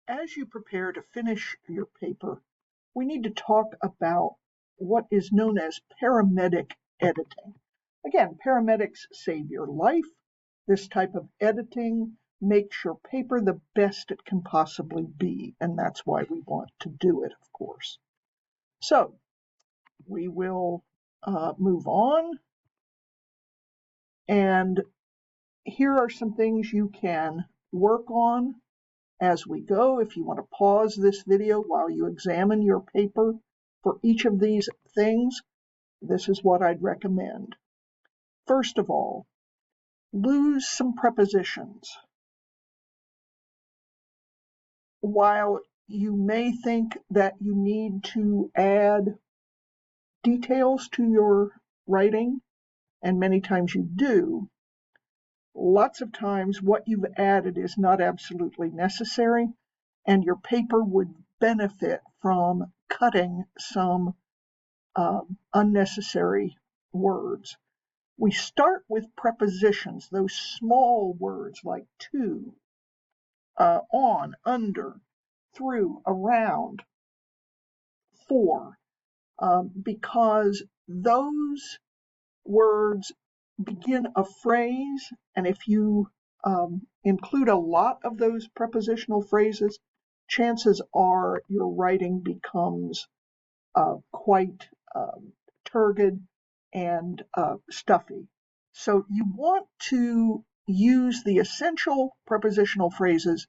as you prepare to finish your paper, we need to talk about what is known as paramedic editing. Again, paramedics save your life. This type of editing makes your paper the best it can possibly be, and that's why we want to do it, of course. So we will move on, and here are some things you can work on as we go. If you want to pause this video while you examine your paper for each of these things, this is what I'd recommend. First of all, lose some prepositions. While you may think that you need to add details to your writing, and many times you do, lots of times what you've added is not absolutely necessary, and your paper would benefit from cutting some unnecessary words. We start with prepositions, those small words like to, on, under, through, around, for, because those words begin a phrase, and if you include a lot of those prepositional phrases, chances are your writing becomes quite turgid and stuffy. So you want to use the essential prepositional phrases,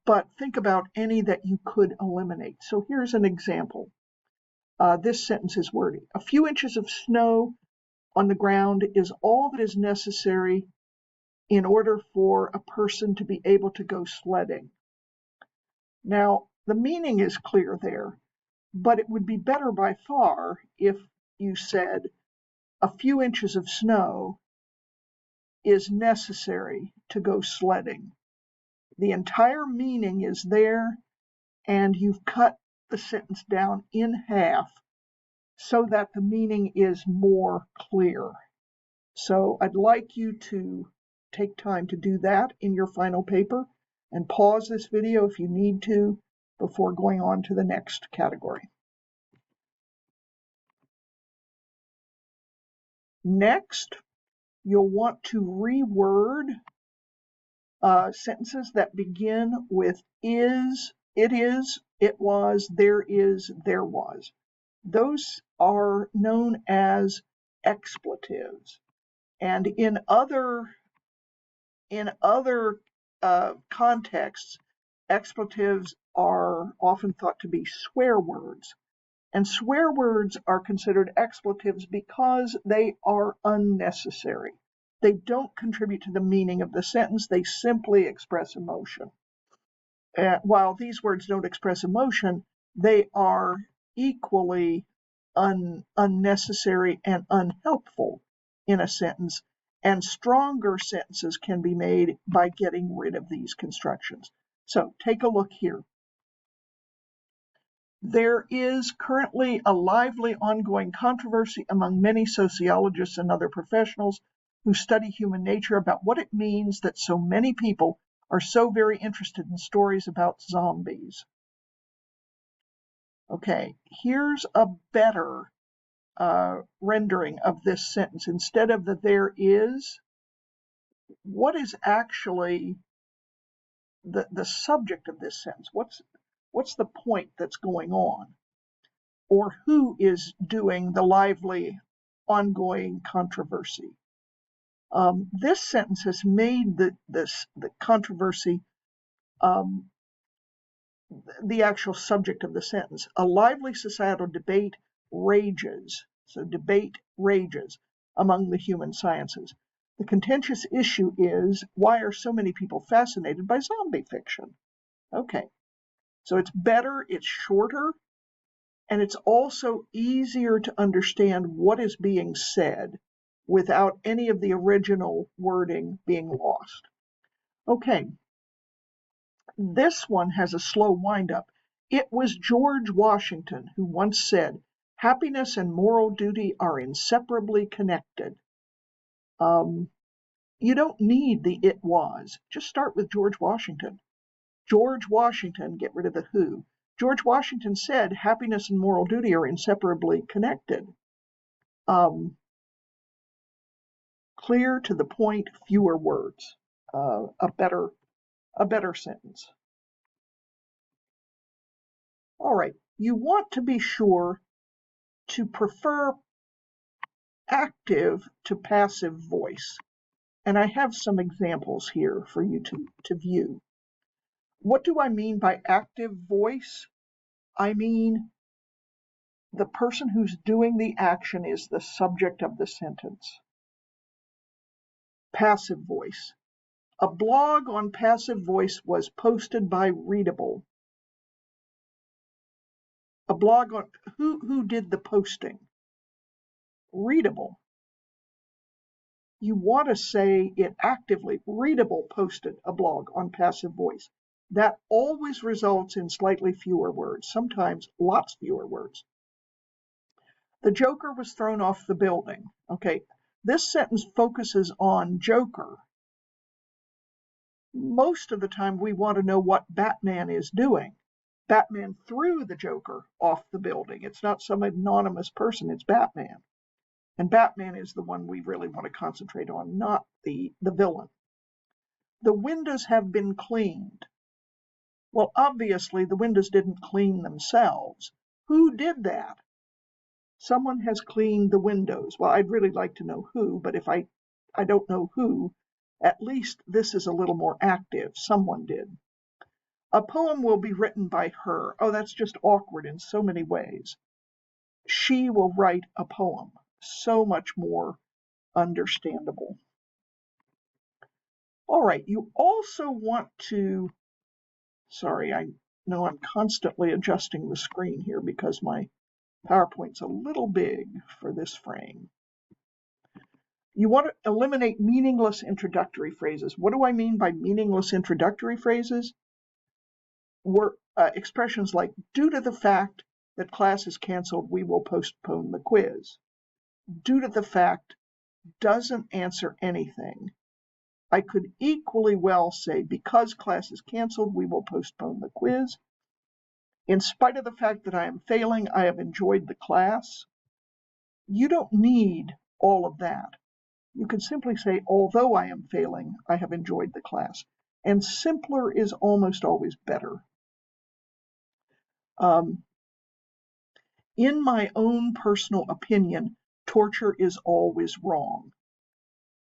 but think about any that you could eliminate. So here's an example. This sentence is wordy. A few inches of snow on the ground is all that is necessary in order for a person to be able to go sledding. Now, the meaning is clear there, but it would be better by far if you said a few inches of snow is necessary to go sledding. The entire meaning is there, and you've cut the sentence down in half so that the meaning is more clear. So I'd like you to take time to do that in your final paper, and pause this video if you need to before going on to the next category. Next, you'll want to reword sentences that begin with is, it was, there was. Those are known as expletives. And in other contexts, expletives are often thought to be swear words. And swear words are considered expletives because they are unnecessary. They don't contribute to the meaning of the sentence, they simply express emotion. While these words don't express emotion, they are equally unnecessary and unhelpful in a sentence, and stronger sentences can be made by getting rid of these constructions. So take a look here. There is currently a lively ongoing controversy among many sociologists and other professionals who study human nature about what it means that so many people are so very interested in stories about zombies. Okay, here's a better rendering of this sentence. Instead of the there is, what is actually the subject of this sentence? What's the point that's going on? Or who is doing the lively ongoing controversy? This sentence has made the controversy the actual subject of the sentence. A lively societal debate rages, so debate rages among the human sciences. The contentious issue is, why are so many people fascinated by zombie fiction? Okay, so it's better, it's shorter, and it's also easier to understand what is being said without any of the original wording being lost. Okay, this one has a slow wind-up. It was George Washington who once said, happiness and moral duty are inseparably connected. You don't need the it was. Just start with George Washington. George Washington, get rid of the who. George Washington said happiness and moral duty are inseparably connected. Clear, to the point, fewer words. A better sentence. All right, you want to be sure to prefer active to passive voice. And I have some examples here for you to view. What do I mean by active voice? I mean the person who's doing the action is the subject of the sentence. Passive voice. A blog on passive voice was posted by Readable. A blog on who did the posting? Readable. You want to say it actively. Readable posted a blog on passive voice. That always results in slightly fewer words, sometimes lots fewer words. The Joker was thrown off the building. Okay, this sentence focuses on Joker. Most of the time we want to know what Batman is doing. Batman threw the Joker off the building. It's not some anonymous person, it's Batman. And Batman is the one we really want to concentrate on, not the villain. The windows have been cleaned. Well, obviously the windows didn't clean themselves. Who did that? Someone has cleaned the windows. Well, I'd really like to know who, but if I don't know who, at least this is a little more active. Someone did. A poem will be written by her. Oh, that's just awkward in so many ways. She will write a poem. So much more understandable. All right, you also want to, sorry, I know I'm constantly adjusting the screen here because my PowerPoint's a little big for this frame. You want to eliminate meaningless introductory phrases. What do I mean by meaningless introductory phrases? Expressions like, due to the fact that class is canceled, we will postpone the quiz. Due to the fact doesn't answer anything. I could equally well say, because class is canceled, we will postpone the quiz. In spite of the fact that I am failing, I have enjoyed the class. You don't need all of that. You can simply say, although I am failing, I have enjoyed the class. And simpler is almost always better. In my own personal opinion, torture is always wrong.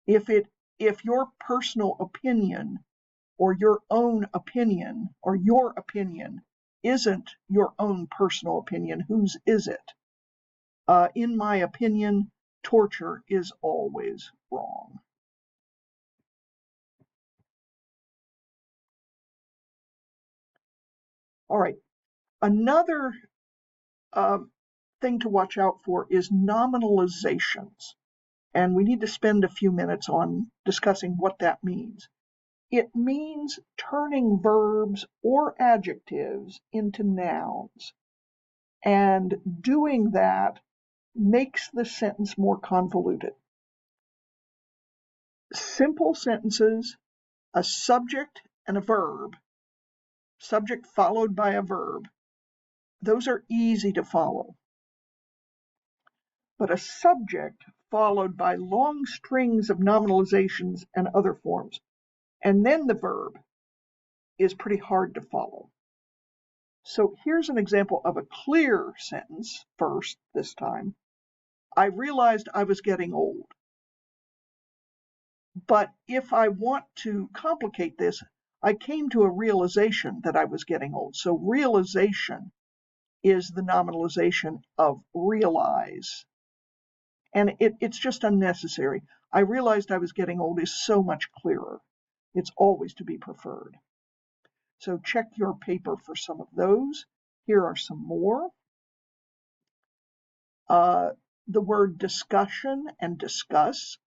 If your personal opinion or your own opinion or your opinion isn't your own personal opinion, whose is it? In my opinion, torture is always wrong. All right, another thing to watch out for is nominalizations. And we need to spend a few minutes on discussing what that means. It means turning verbs or adjectives into nouns. And doing that makes the sentence more convoluted. Simple sentences, a subject and a verb, subject followed by a verb, those are easy to follow. But a subject followed by long strings of nominalizations and other forms, and then the verb, is pretty hard to follow. So here's an example of a clear sentence first this time. I realized I was getting old. But if I want to complicate this, I came to a realization that I was getting old. So realization is the nominalization of realize. And it's just unnecessary. I realized I was getting old is so much clearer. It's always to be preferred. So check your paper for some of those. Here are some more. The word discussion and discuss,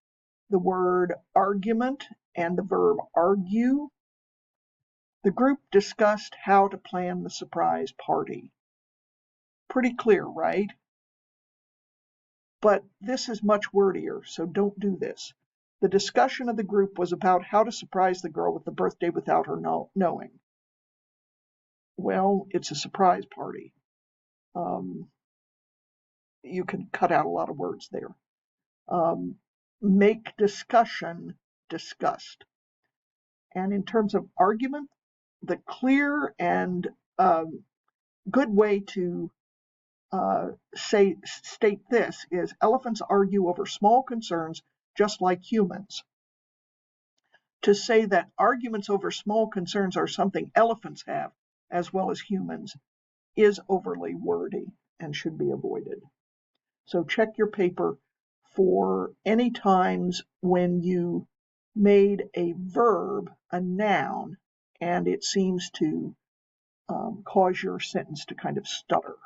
the word argument and the verb argue. The group discussed how to plan the surprise party. Pretty clear, right? But this is much wordier, so don't do this. The discussion of the group was about how to surprise the girl with the birthday without her knowing. well, it's a surprise party. You can cut out a lot of words there. Make discussion discussed. And in terms of argument, the clear and good way to state this is elephants argue over small concerns just like humans. To say that arguments over small concerns are something elephants have as well as humans is overly wordy and should be avoided. So check your paper for any times when you made a verb a noun and it seems to cause your sentence to kind of stutter.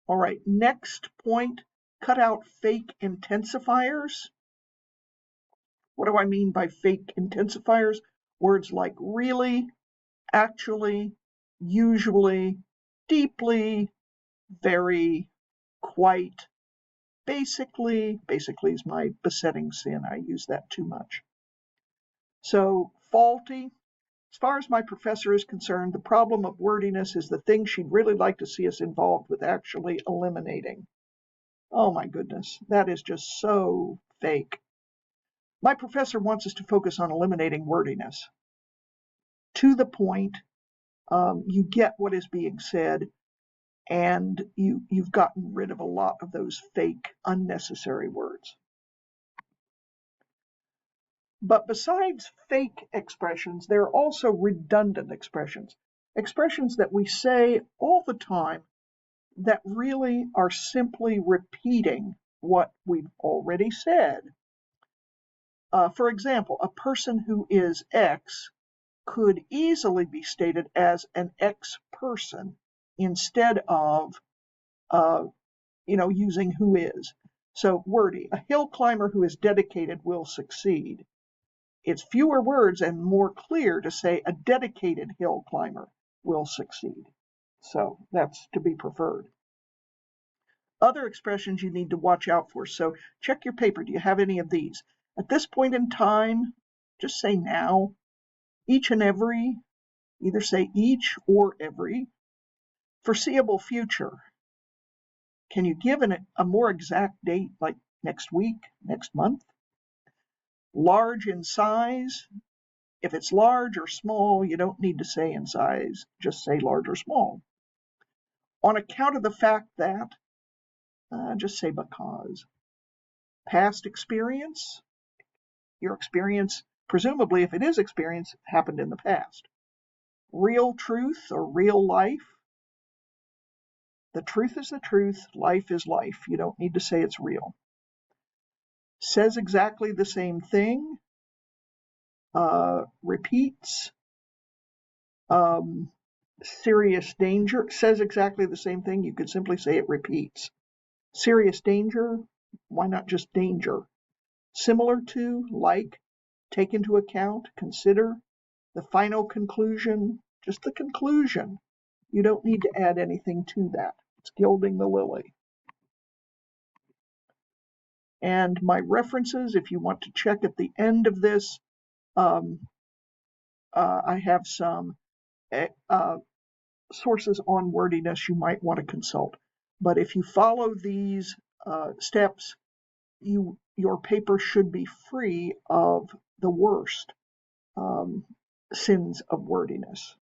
All right, next point, cut out fake intensifiers. What do I mean by fake intensifiers? Words like really, actually, usually, deeply, very, quite, basically. Basically is my besetting sin. I use that too much. So faulty. As far as my professor is concerned, the problem of wordiness is the thing she'd really like to see us involved with actually eliminating. Oh my goodness, that is just so fake. My professor wants us to focus on eliminating wordiness. To the point, you get what is being said, and you've gotten rid of a lot of those fake, unnecessary words. But besides fake expressions, there are also redundant expressions. Expressions that we say all the time that really are simply repeating what we've already said. For example, a person who is X could easily be stated as an X person instead of using who is. So wordy. A hill climber who is dedicated will succeed. It's fewer words and more clear to say a dedicated hill climber will succeed. So that's to be preferred. Other expressions you need to watch out for. So check your paper. Do you have any of these? At this point in time, just say now. Each and every, either say each or every. Foreseeable future. Can you give a more exact date, like next week, next month? Large in size. If it's large or small, you don't need to say in size, just say large or small. On account of the fact that, just say because. Past experience, your experience, presumably if it is experience, happened in the past. Real truth or real life. The truth is the truth, life is life. You don't need to say it's real. Says exactly the same thing. Repeats. Serious danger. Says exactly the same thing. You could simply say it repeats. Serious danger. Why not just danger? Similar to, like, take into account, consider. The final conclusion, just the conclusion. You don't need to add anything to that. It's gilding the lily. And my references, if you want to check at the end of this, I have some sources on wordiness you might want to consult. But if you follow these steps, your paper should be free of the worst sins of wordiness.